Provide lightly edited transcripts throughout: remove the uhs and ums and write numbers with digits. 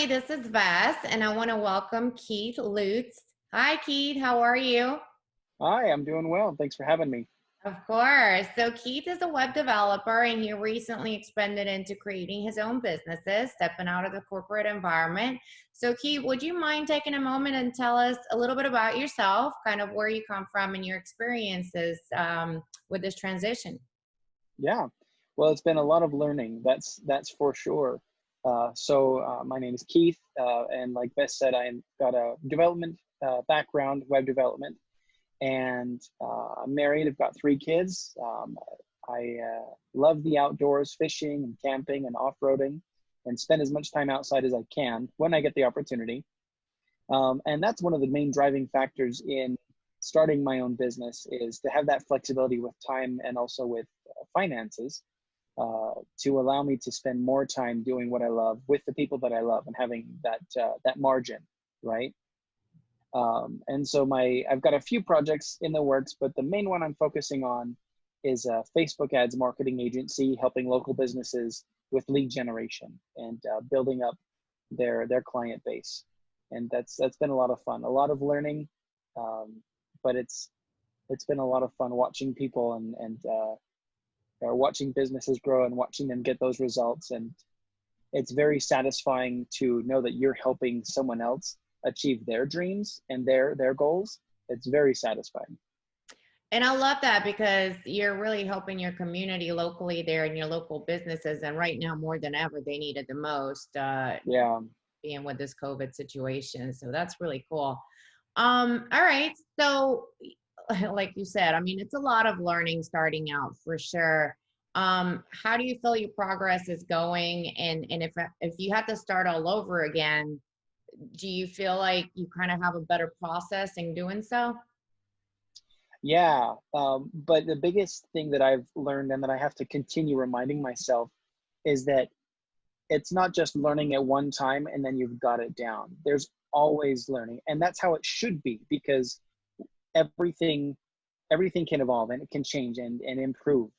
everybody. This is Bess, and I want to welcome Keith Lutes. Hi, Keith. How are you? Hi, I'm doing well. Thanks for having me. Of course. So, Keith is a web developer, and he recently expanded into creating his own businesses, stepping out of the corporate environment. So, Keith, would you mind taking a moment and tell us a little bit about yourself, kind of where you come from and your experiences with this transition? Yeah, well, it's been a lot of learning. That's for sure. My name is Keith, and like Bess said, I've got a development background, web development, and I'm married. I've got 3 kids. I love the outdoors, fishing and camping and off-roading, and spend as much time outside as I can when I get the opportunity. And that's one of the main driving factors in starting my own business, is to have that flexibility with time and also with finances, to allow me to spend more time doing what I love with the people that I love and having that margin, right? I've got a few projects in the works, but the main one I'm focusing on is a Facebook ads marketing agency, helping local businesses with lead generation and building up their client base. And that's been a lot of fun, a lot of learning, but it's been a lot of fun watching people and watching businesses grow and watching them get those results. And it's very satisfying to know that you're helping someone else achieve their dreams and their goals. It's very satisfying. And I love that because you're really helping your community locally there and your local businesses. And right now, more than ever, they need it the most, Yeah. being with this COVID situation. So that's really cool. All right. So, like you said, I mean, it's a lot of learning starting out for sure. How do you feel your progress is going? And if you had to start all over again, do you feel like you kind of have a better process in doing so? Yeah. But the biggest thing that I've learned and that I have to continue reminding myself is that it's not just learning at one time and then you've got it down. There's always learning. And that's how it should be, because everything everything can evolve and it can change and improve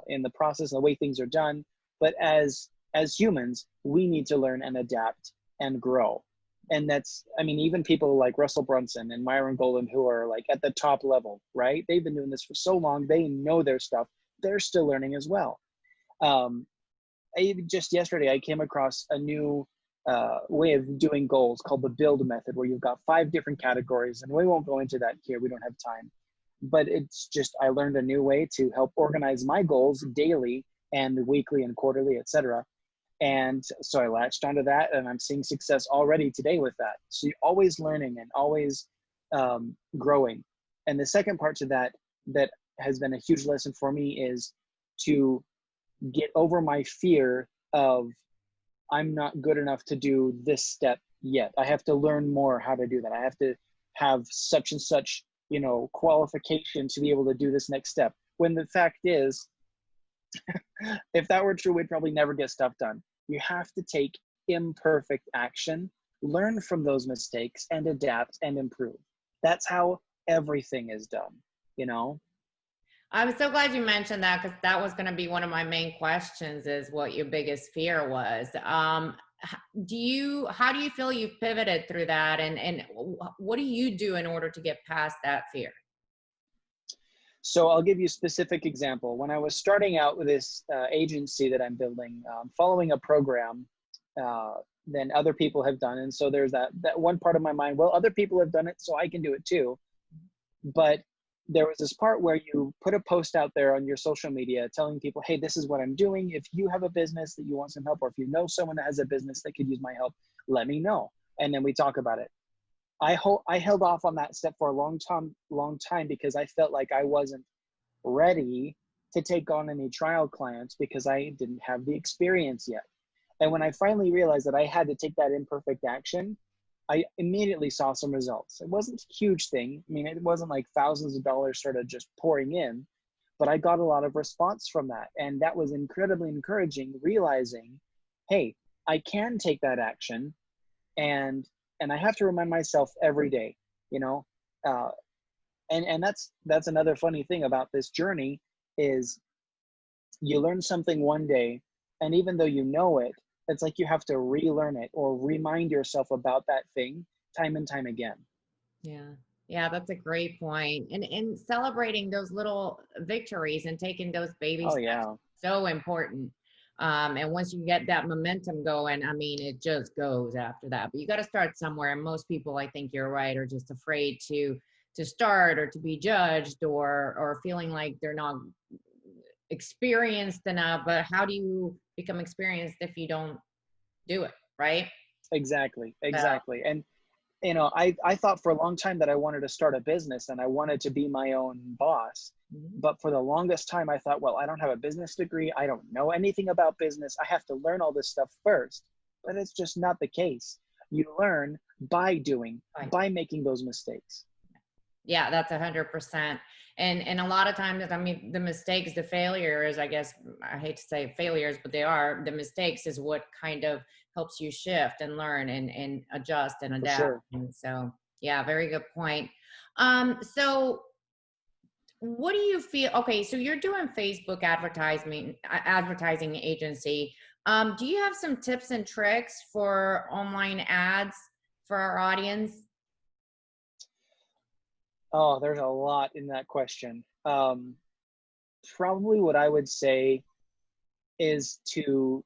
in the process and the way things are done. But as humans, we need to learn and adapt and grow. And that's, I mean, even people like Russell Brunson and Myron Golden, who are like at the top level, right? They've been doing this for so long, they know their stuff. They're still learning as well. Um, just yesterday, I came across a new way of doing goals called the build method, where you've got 5 different categories. And we won't go into that here, we don't have time. But it's just, I learned a new way to help organize my goals daily and weekly and quarterly, etc. And so I latched onto that, and I'm seeing success already today with that. So you're always learning and always growing. And the second part to that, that has been a huge lesson for me, is to get over my fear of, I'm not good enough to do this step yet. I have to learn more how to do that. I have to have such and such, qualification to be able to do this next step. When the fact is, if that were true, we'd probably never get stuff done. You have to take imperfect action, learn from those mistakes, and adapt and improve. That's how everything is done, you know? I'm so glad you mentioned that, because that was going to be one of my main questions, is what your biggest fear was. How do you feel you've pivoted through that, and what do you do in order to get past that fear? So I'll give you a specific example. When I was starting out with this agency that I'm building, following a program than other people have done. And so there's that one part of my mind, well, other people have done it, so I can do it too. But there was this part where you put a post out there on your social media telling people, hey, this is what I'm doing. If you have a business that you want some help, or if you know someone that has a business that could use my help, let me know. And then we talk about it. I held off on that step for a long time because I felt like I wasn't ready to take on any trial clients because I didn't have the experience yet. And when I finally realized that I had to take that imperfect action, I immediately saw some results. It wasn't a huge thing. I mean, it wasn't like thousands of dollars sort of just pouring in, but I got a lot of response from that. And that was incredibly encouraging, realizing, hey, I can take that action, and I have to remind myself every day, uh, and that's another funny thing about this journey, is you learn something one day, and even though you know it, It's like you have to relearn it or remind yourself about that thing time and time again. Yeah. Yeah, that's a great point. And celebrating those little victories and taking those baby Oh steps, yeah, so important. And once you get that momentum going, I mean, it just goes after that. But you got to start somewhere. And most people, I think you're right, are just afraid to start or to be judged or feeling like they're not experienced enough. But how do you become experienced if you don't do it, right? exactly, So, exactly. And I thought for a long time that I wanted to start a business and I wanted to be my own boss. mhm. But for the longest time, I thought, well, I don't have a business degree. I don't know anything about business. I have to learn all this stuff first. But it's just not the case. You learn by doing, Right. by making those mistakes. Yeah, that's 100%. And a lot of times, I mean, the mistakes, the failures, I guess, I hate to say failures, but they are the mistakes is what kind of helps you shift and learn and adjust and For adapt. sure. And so, yeah, very good point. So what do you feel? Okay, so you're doing Facebook advertising agency. Do you have some tips and tricks for online ads for our audience? Oh, there's a lot in that question. Probably what I would say is to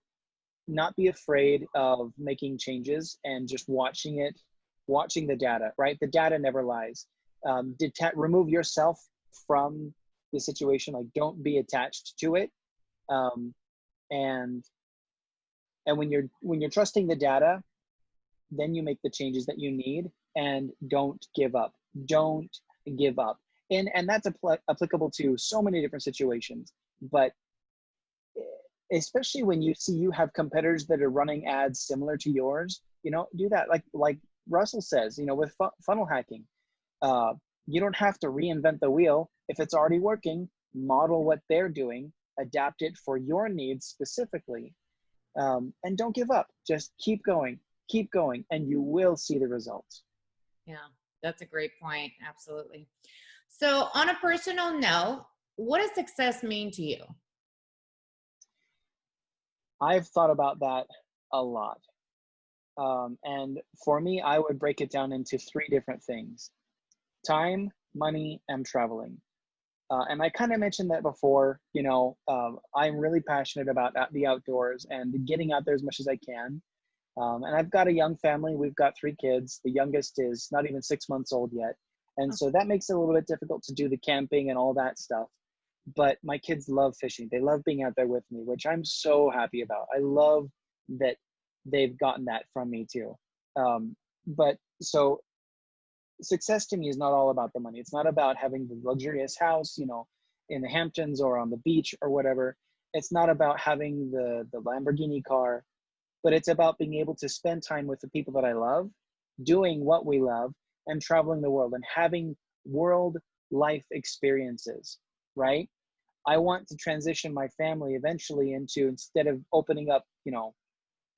not be afraid of making changes and just watching the data, right? The data never lies. Remove yourself from the situation, like don't be attached to it. Um, and and when you're trusting the data, then you make the changes that you need and don't give up. Don't give up. And that's applicable to so many different situations, but especially when you see you have competitors that are running ads similar to yours, do that. Like Russell says, with funnel hacking, uh, you don't have to reinvent the wheel. If it's already working, model what they're doing, adapt it for your needs specifically, and don't give up. Just keep going, and you will see the results. Yeah, that's a great point. Absolutely. So, on a personal note, what does success mean to you? I've thought about that a lot. And for me, I would break it down into three different things: time, money, and traveling. And I kind of mentioned that before. I'm really passionate about the outdoors and getting out there as much as I can. And I've got a young family. We've got three kids. The youngest is not even 6 months old yet. And Oh, so that makes it a little bit difficult to do the camping and all that stuff. But my kids love fishing. They love being out there with me, which I'm so happy about. I love that they've gotten that from me too. But so success to me is not all about the money. It's not about having the luxurious house, in the Hamptons or on the beach or whatever. It's not about having the Lamborghini car, but it's about being able to spend time with the people that I love, doing what we love, and traveling the world and having world life experiences, right? I want to transition my family eventually into, instead of opening up,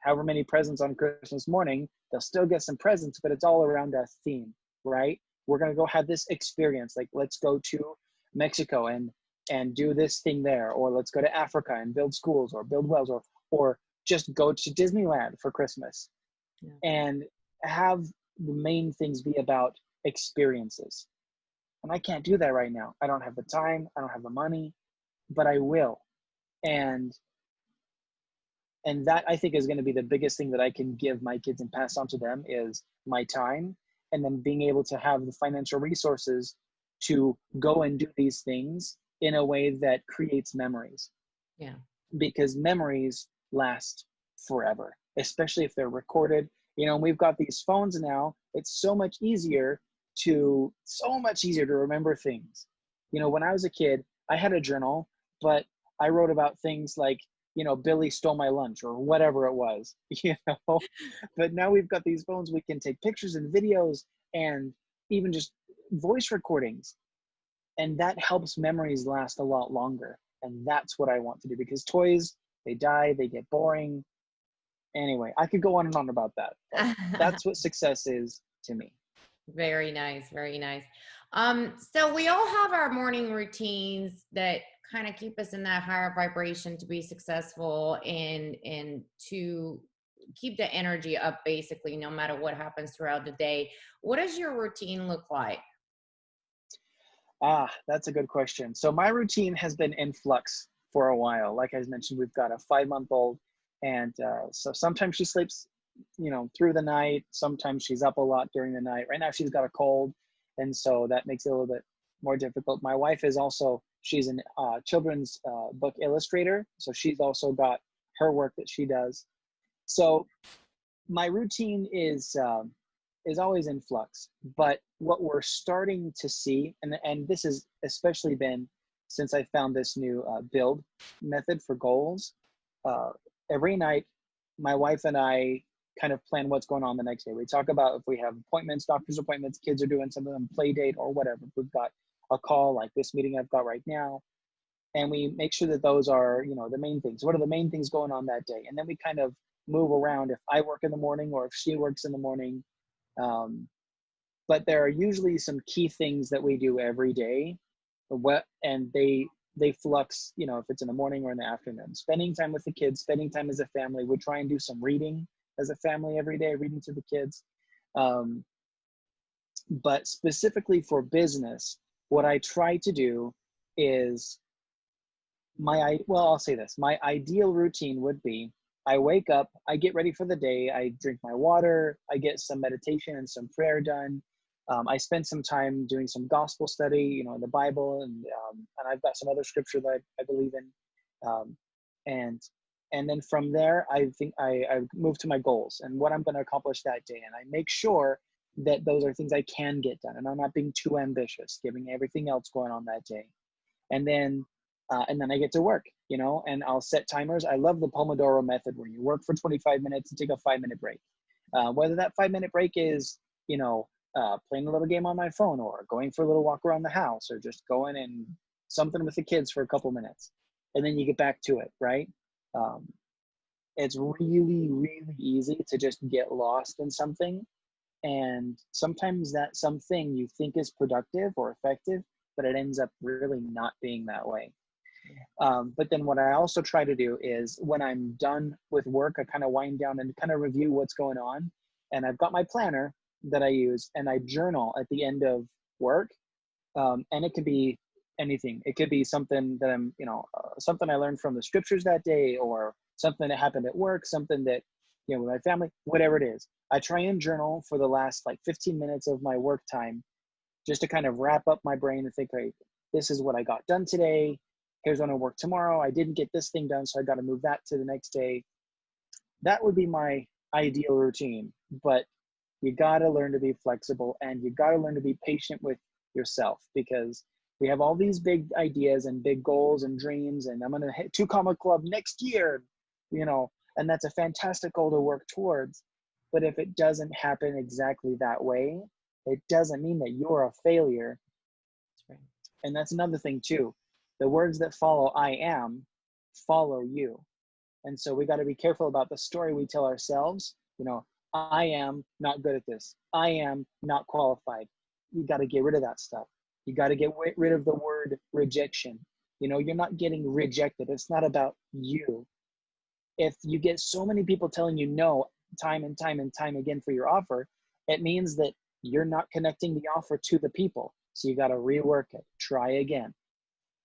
however many presents on Christmas morning, they'll still get some presents, but it's all around a theme, right? We're going to go have this experience. Like, let's go to Mexico and do this thing there, or let's go to Africa and build schools or build wells, or just go to Disneyland for Christmas, yeah. and have the main things be about experiences. And I can't do that right now. I don't have the time, I don't have the money, but I will. And that, I think, is going to be the biggest thing that I can give my kids and pass on to them, is my time, and then being able to have the financial resources to go and do these things in a way that creates memories, Yeah. because memories last forever, especially if they're recorded. We've got these phones now. It's so much easier to remember things. When I was a kid, I had a journal, but I wrote about things like, Billy stole my lunch or whatever it was, But now we've got these phones. We can take pictures and videos and even just voice recordings. And that helps memories last a lot longer. And that's what I want to do, because toys, they die, they get boring. Anyway, I could go on and on about that, but that's what success is to me. Very nice, very nice. So we all have our morning routines that kind of keep us in that higher vibration to be successful and to keep the energy up basically no matter what happens throughout the day. What does your routine look like? Ah, that's a good question. So my routine has been in flux for a while. Like I mentioned, we've got a 5-month-old, and so sometimes she sleeps, through the night. Sometimes she's up a lot during the night. Right now, she's got a cold, and so that makes it a little bit more difficult. My wife is also she's an children's book illustrator, so she's also got her work that she does. So my routine is always in flux. But what we're starting to see, and this has especially been since I found this new build method for goals. Uh, every night, my wife and I kind of plan what's going on the next day. We talk about if we have appointments, doctor's appointments, kids are doing something on play date or whatever. We've got a call like this meeting I've got right now, and we make sure that those are the main things. What are the main things going on that day? And then we kind of move around if I work in the morning or if she works in the morning. um, but there are usually some key things that we do every day, and they flux, if it's in the morning or in the afternoon. Spending time with the kids, spending time as a family. We try and do some reading as a family every day, reading to the kids. um, but specifically for business, what I try to do is I'll say this. My ideal routine would be I wake up, I get ready for the day, I drink my water, I get some meditation and some prayer done. I spend some time doing some gospel study, in the Bible, and I've got some other scripture that I believe in. And and then from there, I think I move to my goals and what I'm going to accomplish that day. And I make sure that those are things I can get done, and I'm not being too ambitious, giving everything else going on that day. And then I get to work, and I'll set timers. I love the Pomodoro method where you work for 25 minutes and take a 5-minute break. Whether that 5-minute break is, playing a little game on my phone or going for a little walk around the house or just going and something with the kids for a couple minutes. And then you get back to it, right? Um, it's really, really easy to just get lost in something. And sometimes that something you think is productive or effective, but it ends up really not being that way. But then what I also try to do is when I'm done with work, I kind of wind down and kind of review what's going on. And I've got my planner that I use, and I journal at the end of work. And it could be anything. It could be something that something I learned from the scriptures that day, or something that happened at work, something that, with my family, whatever it is. I try and journal for the last like 15 minutes of my work time, just to kind of wrap up my brain and think, right, this is what I got done today. Here's when I work tomorrow. I didn't get this thing done, so I got to move that to the next day. That would be my ideal routine. But you got to learn to be flexible, and you got to learn to be patient with yourself, because we have all these big ideas and big goals and dreams, and I'm going to hit 2 Comma Club next year, and that's a fantastic goal to work towards. But if it doesn't happen exactly that way, it doesn't mean that you're a failure. That's right. And that's another thing too. The words that follow I am follow you. And so we got to be careful about the story we tell ourselves. I am not good at this. I am not qualified. You got to get rid of that stuff. You got to get rid of the word rejection. You're not getting rejected. It's not about you. If you get so many people telling you no time and time and time again for your offer, it means that you're not connecting the offer to the people. So you got to rework it. Try again.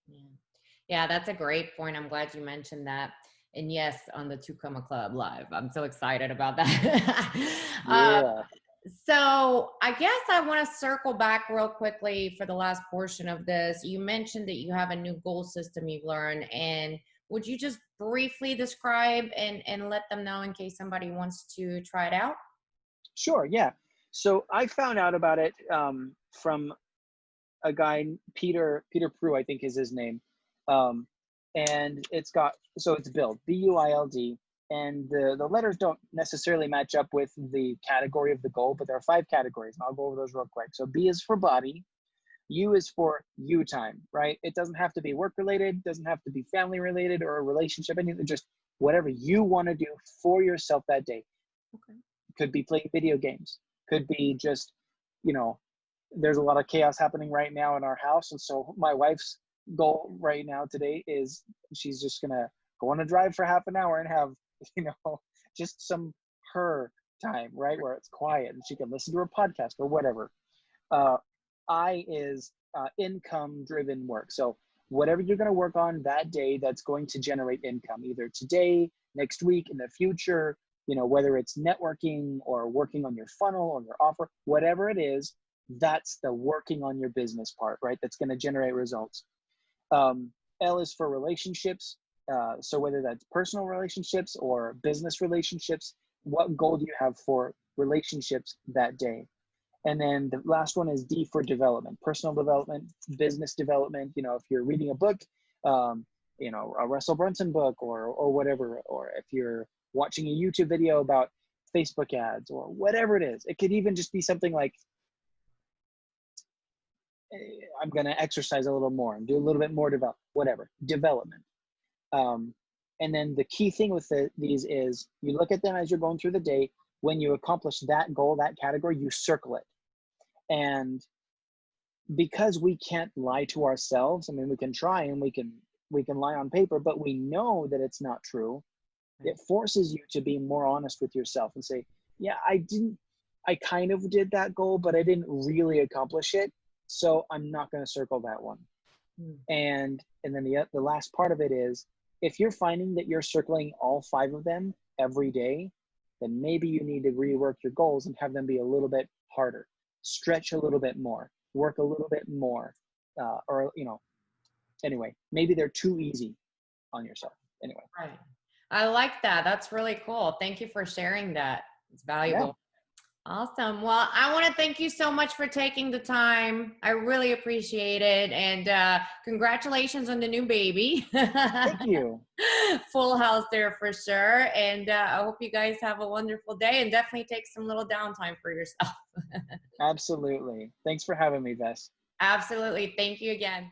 Yeah. Yeah, that's a great point. I'm glad you mentioned that. And yes, on the Two Comma Club live. I'm so excited about that. Yeah. So I guess I want to circle back real quickly for the last portion of this. You mentioned that you have a new goal system you've learned, and would you just briefly describe and let them know in case somebody wants to try it out? Sure. Yeah. So I found out about it from a guy, Peter Prue, I think is his name. Um, and it's build, BUILD. And the letters don't necessarily match up with the category of the goal, but there are 5 categories, and I'll go over those real quick. So B is for body, U is for you time, right? It doesn't have to be work related, doesn't have to be family related or a relationship, anything, just whatever you want to do for yourself that day. Okay. Could be playing video games, could be just, there's a lot of chaos happening right now in our house. And so my wife's goal right now today is she's just going to go on a drive for half an hour and have, just some her time, right? Where it's quiet and she can listen to her podcast or whatever. Uh, I is income driven work. So whatever you're going to work on that day that's going to generate income, either today, next week, in the future, whether it's networking or working on your funnel or your offer, whatever it is, that's the working on your business part, right? That's going to generate results. L is for relationships. So whether that's personal relationships or business relationships, what goal do you have for relationships that day? And then the last one is D for development, personal development, business development. If you're reading a book, a Russell Brunson book or whatever, or if you're watching a YouTube video about Facebook ads or whatever it is, it could even just be something like, I'm going to exercise a little more and do a little bit more development. And then the key thing with these is you look at them as you're going through the day. When you accomplish that goal, that category, you circle it. And because we can't lie to ourselves, I mean, we can try and we can lie on paper, but we know that it's not true. It forces you to be more honest with yourself and say, yeah, I kind of did that goal, but I didn't really accomplish it. So I'm not going to circle that one. And then the last part of it is, if you're finding that you're circling all 5 of them every day, then maybe you need to rework your goals and have them be a little bit harder, stretch a little bit more, work a little bit more, anyway, maybe they're too easy on yourself. Anyway. Right. I like that. That's really cool. Thank you for sharing that. It's valuable. Yeah. Awesome. Well, I want to thank you so much for taking the time. I really appreciate it. And congratulations on the new baby. Thank you. Full house there for sure. And I hope you guys have a wonderful day and definitely take some little downtime for yourself. Absolutely. Thanks for having me, Vess. Absolutely. Thank you again.